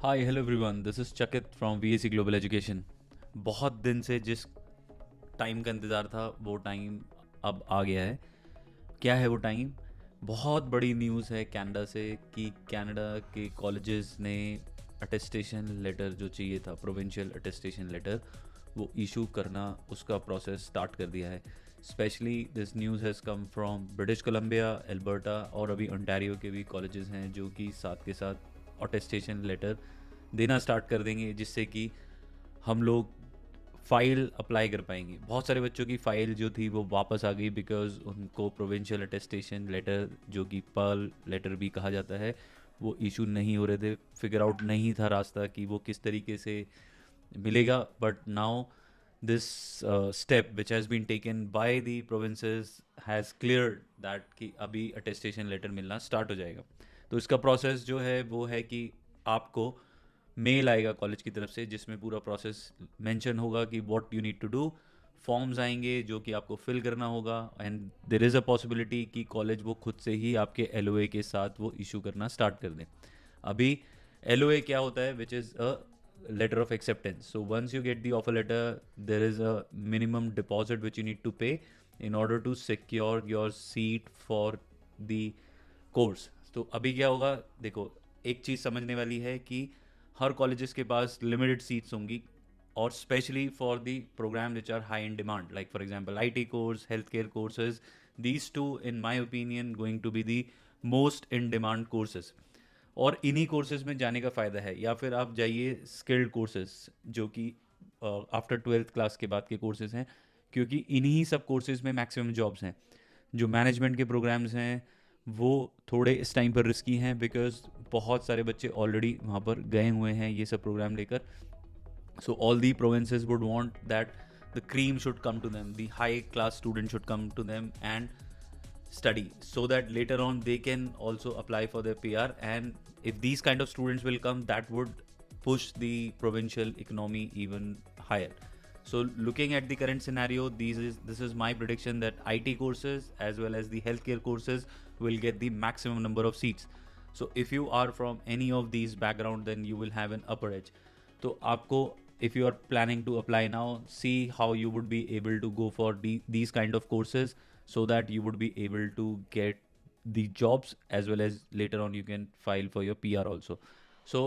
Hi hello everyone, this is चकित from VAC global education. बहुत दिन से जिस टाइम का इंतज़ार था वो टाइम अब आ गया है। क्या है वो टाइम? बहुत बड़ी न्यूज़ है कनाडा से कि कनाडा के कॉलेजेस ने अटेस्टेशन लेटर जो चाहिए था, प्रोविंशियल अटेस्टेशन लेटर, वो इशू करना, उसका प्रोसेस स्टार्ट कर दिया है। Specially this news has come from British Columbia, Alberta और अभी ओंटारियो के भी कॉलेजेस हैं जो कि साथ के साथ अटेस्टेशन लेटर देना स्टार्ट कर देंगे, जिससे कि हम लोग फ़ाइल अप्लाई कर पाएंगे। बहुत सारे बच्चों की फ़ाइल जो थी वो वापस आ गई बिकॉज़ उनको प्रोविंशियल अटेस्टेशन लेटर, जो कि पर्ल लेटर भी कहा जाता है, वो इशू नहीं हो रहे थे। फिगर आउट नहीं था रास्ता कि वो किस तरीके से मिलेगा। But now this step which has been taken by the provinces has clear that कि अभी अटेस्टेशन लेटर मिलना स्टार्ट हो जाएगा। तो इसका प्रोसेस जो है वो है कि आपको मेल आएगा कॉलेज की तरफ से जिसमें पूरा प्रोसेस मेंशन होगा कि what you need to do. Forms आएंगे जो कि आपको फिल करना होगा and there is a possibility कि कॉलेज वो खुद से ही आपके एलओए के साथ वो इशू करना स्टार्ट कर दें। अभी एलओए क्या होता है? Which is a letter of acceptance. So once you get the offer letter, there is a minimum deposit which you need to pay in order to secure your seat for the course. तो अभी क्या होगा? देखो, एक चीज़ समझने वाली है कि हर कॉलेजेस के पास लिमिटेड सीट्स होंगी, और specially for the programme which are high in demand, like for example IT course, health care courses, these two in my opinion going to be the most in demand courses. और इन्हीं courses में जाने का फ़ायदा है, या फिर आप जाइए स्किल्ड कोर्सेज जो कि आफ्टर ट्वेल्थ क्लास के बाद के कोर्सेज हैं, क्योंकि इन्हीं सब कोर्सेज में मैक्सिमम जॉब्स हैं। जो मैनेजमेंट के प्रोग्राम्स हैं वो थोड़े इस टाइम पर रिस्की हैं बिकॉज बहुत सारे बच्चे ऑलरेडी वहाँ पर गए हुए हैं ये सब प्रोग्राम लेकर। So all the provinces would want that the cream should come to them, the high class student should come to them and study, so that later on they can also apply for their PR. And if these kind of students will come, that would push the provincial economy even higher. So looking at the current scenario, this is my prediction that IT courses as well as the healthcare courses will get the maximum number of seats. So if you are from any of these background, then you will have an upper edge. तो आपको, if you are planning to apply now, see how you would be able to go for these kind of courses, so that you would be able to get the jobs, as well as later on you can file for your PR also. So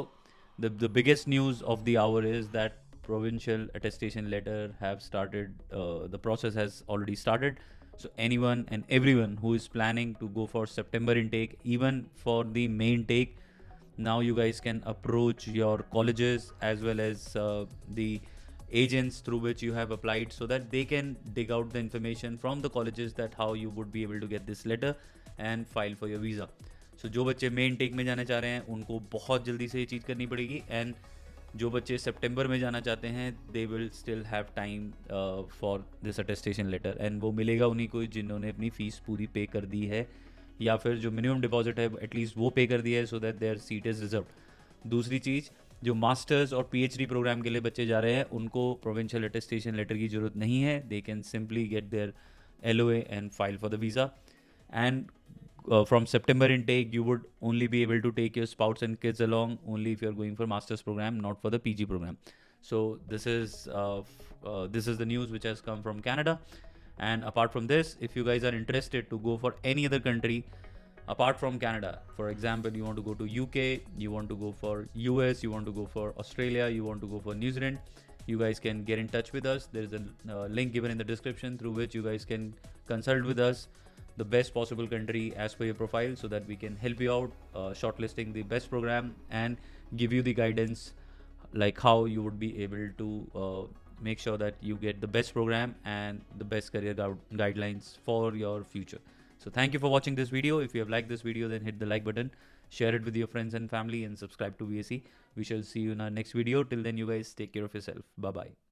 the biggest news of the hour is that provincial attestation letter have started, the process has already started. So anyone and everyone who is planning to go for September intake, even for the May intake, now you guys can approach your colleges as well as the agents through which you have applied, so that they can dig out the information from the colleges that how you would be able to get this letter and file for your visa. So जो बच्चे main take में जाना चाह रहे हैं उनको बहुत जल्दी से ये चीज़ करनी पड़ेगी, एंड जो बच्चे सितंबर में जाना चाहते हैं they will still have time for this attestation letter, and वो मिलेगा उन्हीं को जिन्होंने अपनी फ़ीस पूरी पे कर दी है, या फिर जो मिनिमम डिपॉजिट है एटलीस्ट वो पे कर दिया है, so that there seat is reserve. दूसरी चीज़, जो मास्टर्स और पीएचडी प्रोग्राम के लिए बच्चे जा रहे हैं उनको प्रोविंशियल अटेस्टेशन लेटर की ज़रूरत नहीं है। They can simply get their LOA and file for the visa. And from September intake, you would only be able to take your spouts and kids along only if you're going for master's program, not for the PG program. So this is the news which has come from Canada. And apart from this, if you guys are interested to go for any other country apart from Canada, for example, you want to go to UK, you want to go for US, you want to go for Australia, you want to go for New Zealand, you guys can get in touch with us. There is a link given in the description through which you guys can consult with us the best possible country as per your profile, so that we can help you out shortlisting the best program and give you the guidance like how you would be able to make sure that you get the best program and the best career guidelines for your future. So thank you for watching this video. If you have liked this video, then hit the like button, share it with your friends and family, and subscribe to VSE. We shall see you in our next video. Till then, you guys take care of yourself. Bye bye.